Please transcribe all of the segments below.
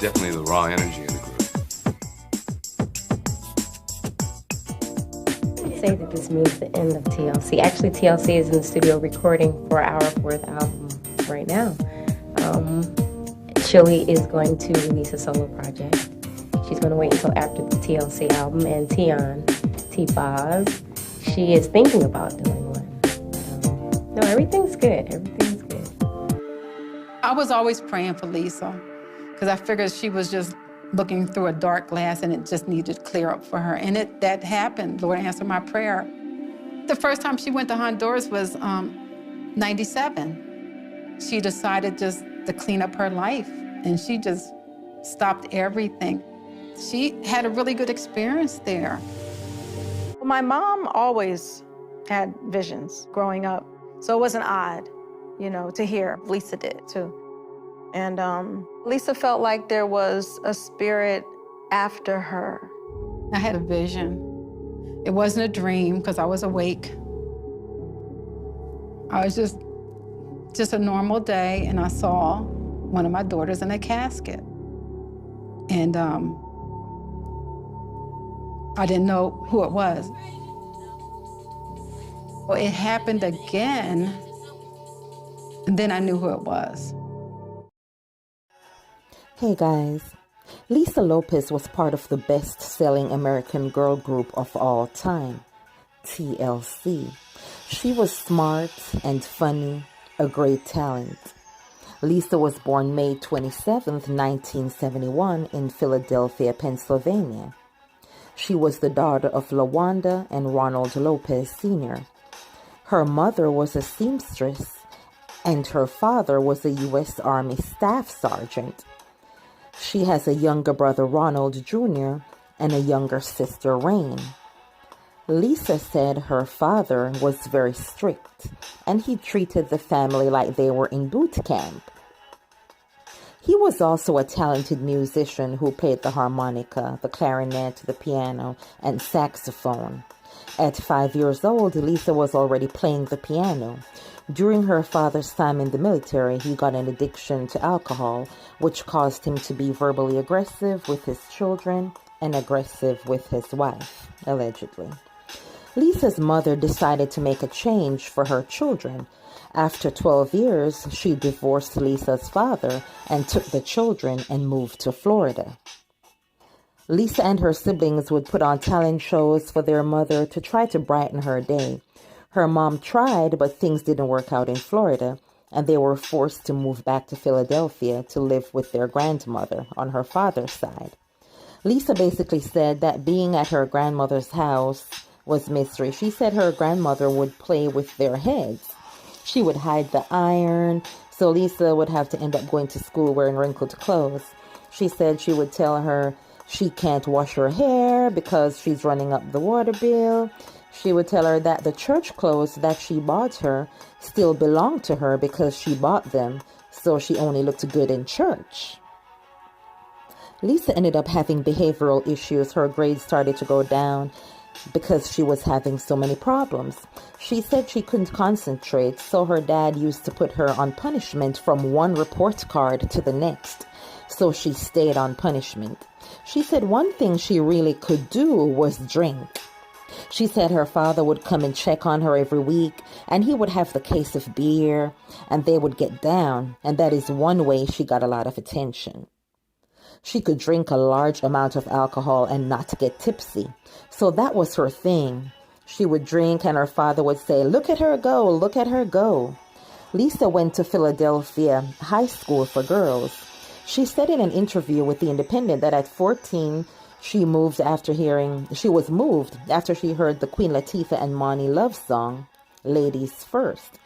definitely the raw energy of the group. I'd say that this means the end of TLC. Actually, TLC is in the studio recording for our fourth album right now. Chili is going to release a solo project. She's going to wait until after the TLC album. And T-Boz, she is thinking about doing one. No, everything's good. Everything's good. I was always praying for Lisa because I figured she was just looking through a dark glass and it just needed to clear up for her. And that happened. Lord answered my prayer. The first time she went to Honduras was 97. She decided just to clean up her life, and she just stopped everything. She had a really good experience there. My mom always had visions growing up, so it wasn't odd, to hear. Lisa did too. And Lisa felt like there was a spirit after her. I had a vision. It wasn't a dream because I was awake. I was just a normal day, and I saw one of my daughters in a casket. And I didn't know who it was. Well, it happened again, and then I knew who it was. Hey guys, Lisa Lopez was part of the best-selling American girl group of all time, TLC. She was smart and funny, a great talent. Lisa was born May 27th, 1971 in Philadelphia, Pennsylvania. She was the daughter of LaWanda and Ronald Lopez Sr. Her mother was a seamstress, and her father was a U.S. Army Staff Sergeant. She has a younger brother, Ronald Jr., and a younger sister, Rain. Lisa said her father was very strict, and he treated the family like they were in boot camp. He was also a talented musician who played the harmonica, the clarinet, the piano, and saxophone. At 5 years old, Lisa was already playing the piano. During her father's time in the military, he got an addiction to alcohol, which caused him to be verbally aggressive with his children and aggressive with his wife, allegedly. Lisa's mother decided to make a change for her children. After 12 years, she divorced Lisa's father and took the children and moved to Florida. Lisa and her siblings would put on talent shows for their mother to try to brighten her day. Her mom tried, but things didn't work out in Florida, and they were forced to move back to Philadelphia to live with their grandmother on her father's side. Lisa basically said that being at her grandmother's house was misery. She said her grandmother would play with their heads. She would hide the iron, so Lisa would have to end up going to school wearing wrinkled clothes. She said she would tell her she can't wash her hair because she's running up the water bill. She would tell her that the church clothes that she bought her still belonged to her because she bought them, so she only looked good in church. Lisa ended up having behavioral issues. Her grades started to go down because she was having so many problems. She said she couldn't concentrate, so her dad used to put her on punishment from one report card to the next, so she stayed on punishment. She said one thing she really could do was drink. She said her father would come and check on her every week, and he would have the case of beer, and they would get down, and that is one way she got a lot of attention. She could drink a large amount of alcohol and not get tipsy, so that was her thing. She would drink, and her father would say, "Look at her go, look at her go." Lisa went to Philadelphia High School for Girls. She said in an interview with The Independent that at 14, she was moved after she heard the Queen Latifah and Monty love song, Ladies First.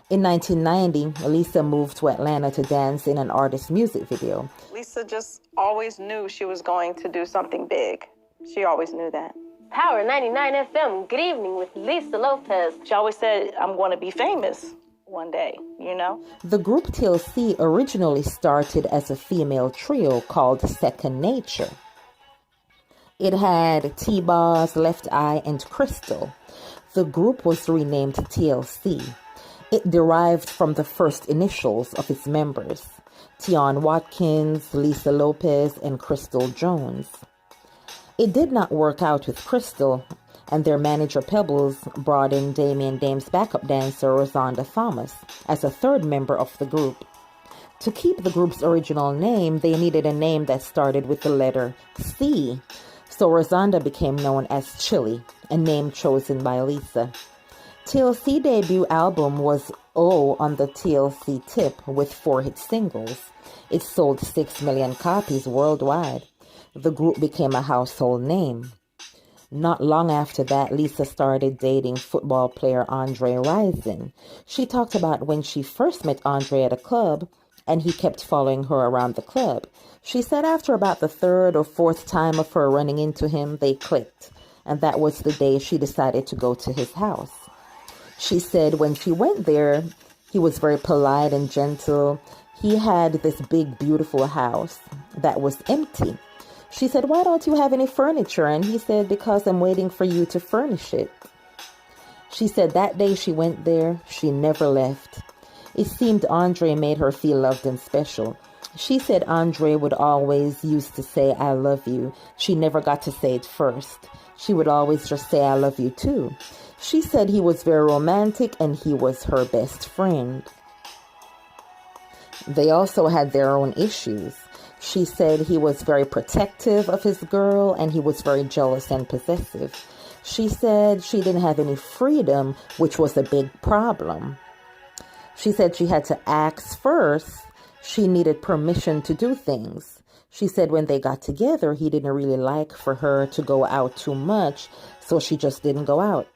In 1990, Lisa moved to Atlanta to dance in an artist's music video. Lisa just always knew she was going to do something big. She always knew that. Power 99 FM, good evening with Lisa Lopez. She always said, I'm going to be famous one day, The group TLC originally started as a female trio called Second Nature. It had T-Boz, Left Eye, and Crystal. The group was renamed TLC. It derived from the first initials of its members. Tion Watkins, Lisa Lopez, and Crystal Jones. It did not work out with Crystal, and their manager Pebbles brought in Damien Dame's backup dancer Rosonda Thomas as a third member of the group. To keep the group's original name, they needed a name that started with the letter C, so Rosonda became known as Chili, a name chosen by Lisa. TLC debut album was O on the TLC tip with 4 hit singles. It sold 6 million copies worldwide. The group became a household name. Not long after that, Lisa started dating football player Andre Rison. She talked about when she first met Andre at a club, and he kept following her around the club. She said after about the 3rd or 4th time of her running into him, they clicked, and that was the day she decided to go to his house. She said when she went there, he was very polite and gentle. He had this big, beautiful house that was empty. She said, "Why don't you have any furniture?" And he said, "Because I'm waiting for you to furnish it." She said that day she went there, she never left. It seemed Andre made her feel loved and special. She said Andre would always used to say, "I love you." She never got to say it first. She would always just say, "I love you too." She said he was very romantic and he was her best friend. They also had their own issues. She said he was very protective of his girl and he was very jealous and possessive. She said she didn't have any freedom, which was a big problem. She said she had to ask first. She needed permission to do things. She said when they got together, he didn't really like for her to go out too much, so she just didn't go out.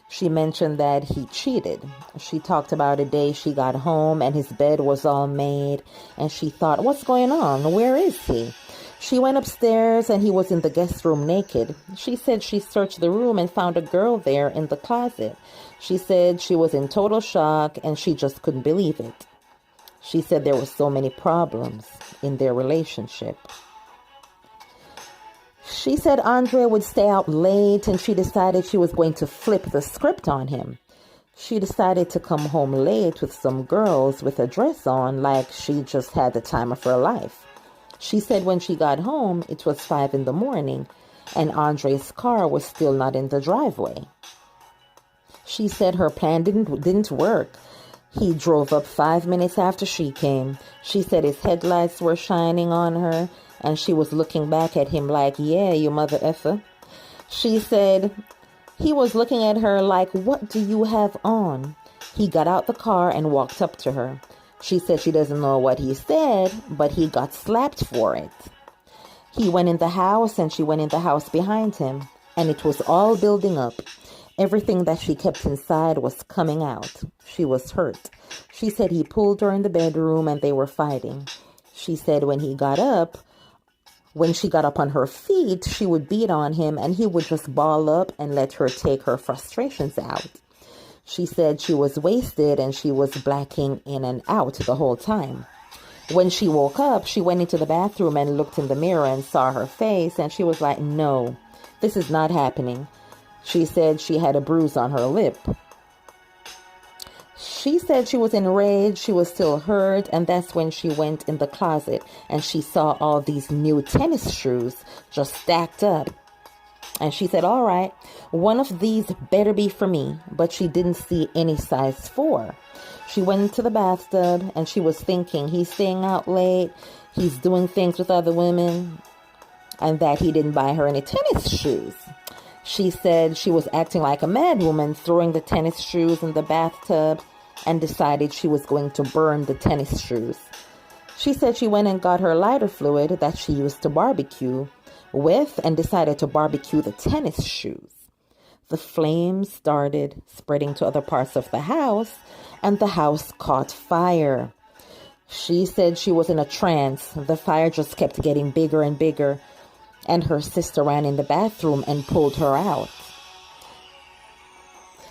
She mentioned that he cheated. She talked about a day she got home and his bed was all made, and she thought, "What's going on? Where is he?" She went upstairs and he was in the guest room naked. She said she searched the room and found a girl there in the closet. She said she was in total shock and she just couldn't believe it. She said there were so many problems in their relationship. She said Andre would stay out late and she decided she was going to flip the script on him. She decided to come home late with some girls with a dress on like she just had the time of her life. She said when she got home, it was 5 a.m. and Andre's car was still not in the driveway. She said her plan didn't work. He drove up 5 minutes after she came. She said his headlights were shining on her, and she was looking back at him like, "Yeah, you mother effer." She said he was looking at her like, "What do you have on?" He got out the car and walked up to her. She said she doesn't know what he said, but he got slapped for it. He went in the house and she went in the house behind him, and it was all building up. Everything that she kept inside was coming out. She was hurt. She said he pulled her in the bedroom and they were fighting. She said when she got up on her feet, she would beat on him and he would just ball up and let her take her frustrations out. She said she was wasted and she was blacking in and out the whole time. When she woke up, she went into the bathroom and looked in the mirror and saw her face, and she was like, "No, this is not happening." She said she had a bruise on her lip. She said she was enraged, she was still hurt, and that's when she went in the closet and she saw all these new tennis shoes just stacked up. And she said, "All right, one of these better be for me," but she didn't see any size 4. She went into the bathtub and she was thinking, he's staying out late, he's doing things with other women, and that he didn't buy her any tennis shoes. She said she was acting like a madwoman, throwing the tennis shoes in the bathtub, and decided she was going to burn the tennis shoes. She said she went and got her lighter fluid that she used to barbecue with and decided to barbecue the tennis shoes. The flames started spreading to other parts of the house, and the house caught fire. She said she was in a trance. The fire just kept getting bigger and bigger, and her sister ran in the bathroom and pulled her out.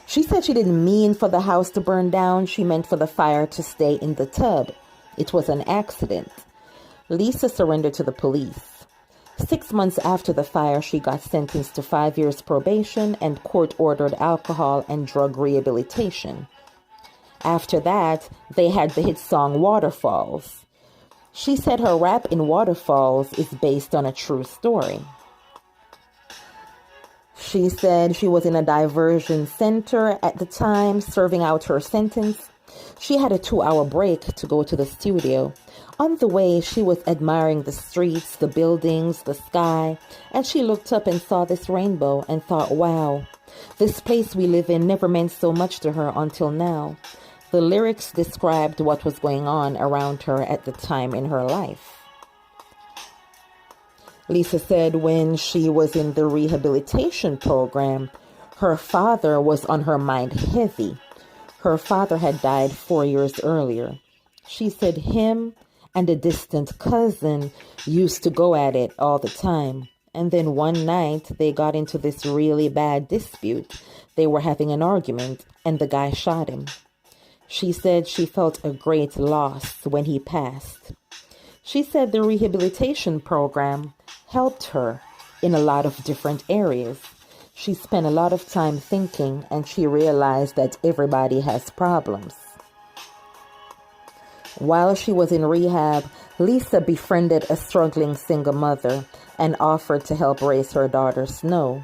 She said she didn't mean for the house to burn down. She meant for the fire to stay in the tub. It was an accident. Lisa surrendered to the police. 6 months after the fire, she got sentenced to 5 years probation and court-ordered alcohol and drug rehabilitation. After that, they had the hit song Waterfalls. She said her rap in Waterfalls is based on a true story. She said she was in a diversion center at the time, serving out her sentence. She had a 2-hour break to go to the studio. On the way, she was admiring the streets, the buildings, the sky, and she looked up and saw this rainbow and thought, wow, this place we live in never meant so much to her until now. The lyrics described what was going on around her at the time in her life. Lisa said when she was in the rehabilitation program, her father was on her mind heavy. Her father had died 4 years earlier. She said him and a distant cousin used to go at it all the time. And then one night they got into this really bad dispute. They were having an argument and the guy shot him. She said she felt a great loss when he passed. She said the rehabilitation program helped her in a lot of different areas. She spent a lot of time thinking and she realized that everybody has problems. While she was in rehab, Lisa befriended a struggling single mother and offered to help raise her daughter Snow.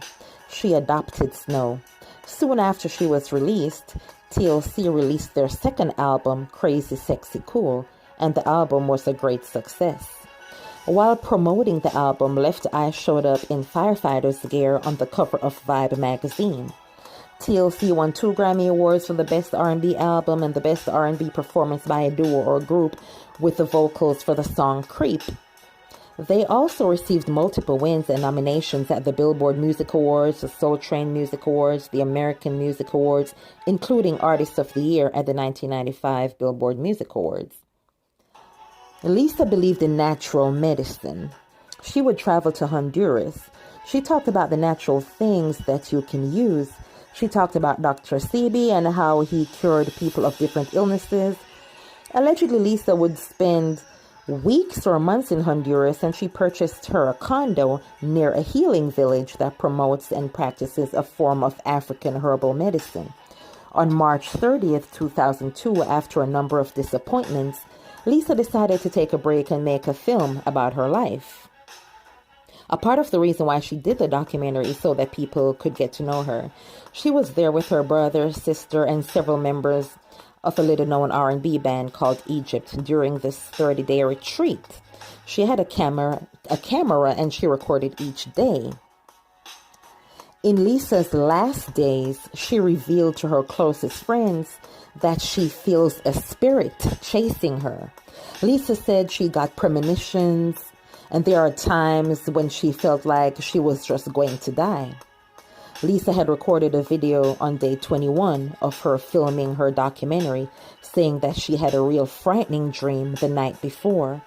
She adopted Snow. Soon after she was released, TLC released their second album, Crazy Sexy Cool, and the album was a great success. While promoting the album, Left Eye showed up in firefighter's gear on the cover of Vibe magazine. TLC won 2 Grammy Awards for the Best R&B Album and the Best R&B Performance by a Duo or Group with the vocals for the song Creep. They also received multiple wins and nominations at the Billboard Music Awards, the Soul Train Music Awards, the American Music Awards, including Artist of the Year at the 1995 Billboard Music Awards. Lisa believed in natural medicine. She would travel to Honduras. She talked about the natural things that you can use. She talked about Dr. Sebi and how he cured people of different illnesses. Allegedly, Lisa would spend weeks or months in Honduras, and she purchased her a condo near a healing village that promotes and practices a form of African herbal medicine. On March 30th, 2002, after a number of disappointments, Lisa decided to take a break and make a film about her life. A part of the reason why she did the documentary is so that people could get to know her. She was there with her brother, sister, and several members of a little-known R&B band called Egypt during this 30-day retreat. She had a camera, and she recorded each day. In Lisa's last days, she revealed to her closest friends that she feels a spirit chasing her. Lisa said she got premonitions, and there are times when she felt like she was just going to die. Lisa had recorded a video on day 21 of her filming her documentary, saying that she had a real frightening dream the night before.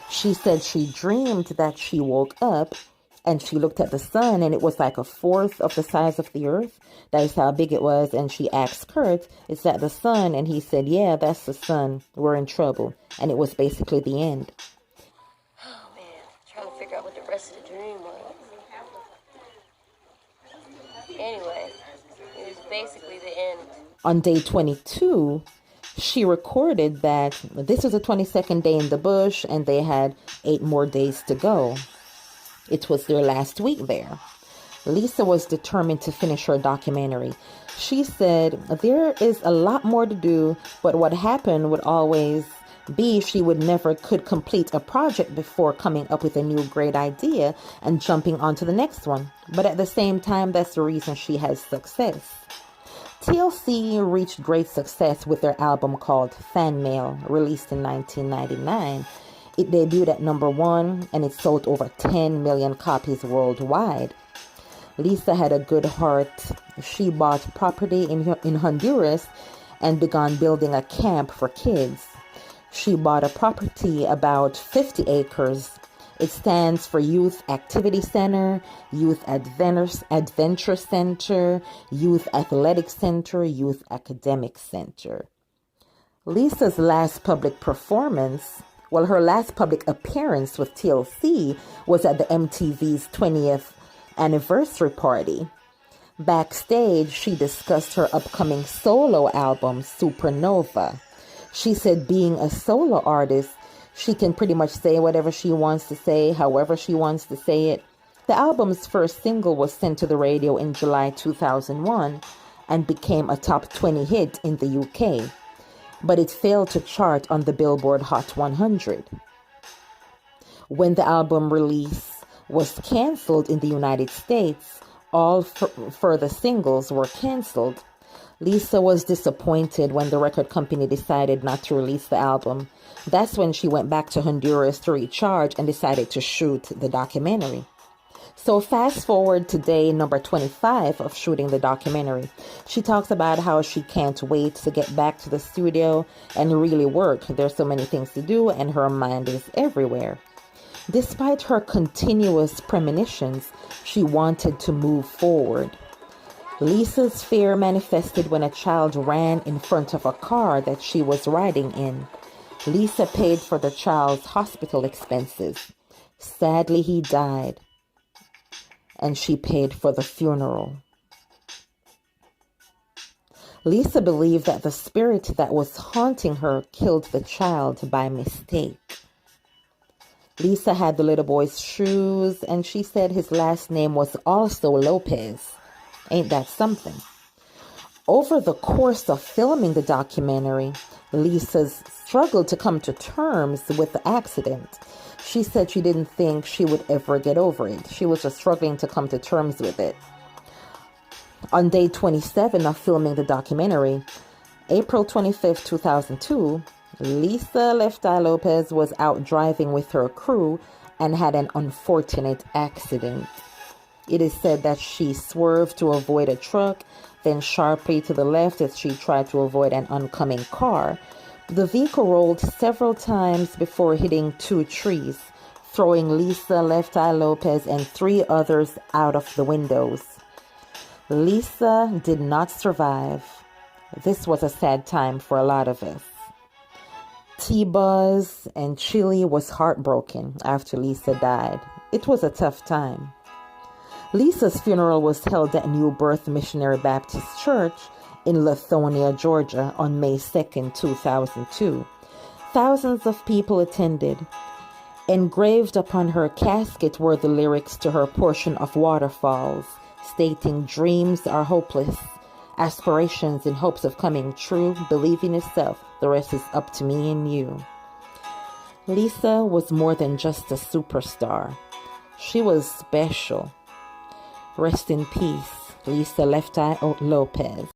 She said she dreamed that she woke up and she looked at the sun and it was like a fourth of the size of the earth. That is how big it was. And she asked Kurt, "Is that the sun?" And he said, "Yeah, that's the sun. We're in trouble." And it was basically the end. Oh, man. Trying to figure out what the rest of the dream was. Anyway, it was basically the end. On day 22, she recorded that this was the 22nd day in the bush and they had 8 more days to go. It was their last week there. Lisa was determined to finish her documentary. She said, "There is a lot more to do, but what happened would always be she would never could complete a project before coming up with a new great idea and jumping onto the next one. But at the same time, that's the reason she has success." TLC reached great success with their album called Fan Mail, released in 1999. It debuted at number 1 and it sold over 10 million copies worldwide. Lisa had a good heart. She bought property in Honduras and began building a camp for kids. She bought a property about 50 acres. It stands for Youth Activity Center, Youth Adventure Center, Youth Athletic Center, Youth Academic Center. Lisa's last public performance, her last public appearance with TLC was at the MTV's 20th anniversary party. Backstage, she discussed her upcoming solo album, Supernova. She said being a solo artist, She can pretty much say whatever she wants to say, however she wants to say it. The album's first single was sent to the radio in July 2001 and became a top 20 hit in the UK, but it failed to chart on the Billboard Hot 100. When the album release was canceled in the United States, all further singles were canceled. Lisa was disappointed when the record company decided not to release the album. That's when she went back to Honduras to recharge and decided to shoot the documentary. So fast forward to day number 25 of shooting the documentary. She talks about how she can't wait to get back to the studio and really work. There's so many things to do and her mind is everywhere. Despite her continuous premonitions, she wanted to move forward. Lisa's fear manifested when a child ran in front of a car that she was riding in. Lisa paid for the child's hospital expenses. Sadly, he died, and she paid for the funeral. Lisa believed that the spirit that was haunting her killed the child by mistake. Lisa had the little boy's shoes, and she said his last name was also Lopez. Ain't that something? Over the course of filming the documentary, Lisa struggled to come to terms with the accident. She said she didn't think she would ever get over it. She was just struggling to come to terms with it. On day 27 of filming the documentary, April 25th, 2002, Lisa Left Eye Lopez was out driving with her crew and had an unfortunate accident. It is said that she swerved to avoid a truck, then sharply to the left as she tried to avoid an oncoming car. The vehicle rolled several times before hitting two trees, throwing Lisa Left Eye Lopez and three others out of the windows. Lisa did not survive. This was a sad time for a lot of us. T-Buzz and Chili was heartbroken after Lisa died. It was a tough time. Lisa's funeral was held at New Birth Missionary Baptist Church in Lithonia, Georgia on May 2nd, 2002. Thousands of people attended. Engraved upon her casket were the lyrics to her portion of Waterfalls, stating, "Dreams are hopeless, aspirations in hopes of coming true, believe in yourself, the rest is up to me and you." Lisa was more than just a superstar. She was special. Rest in peace, Lisa Left Eye Lopez.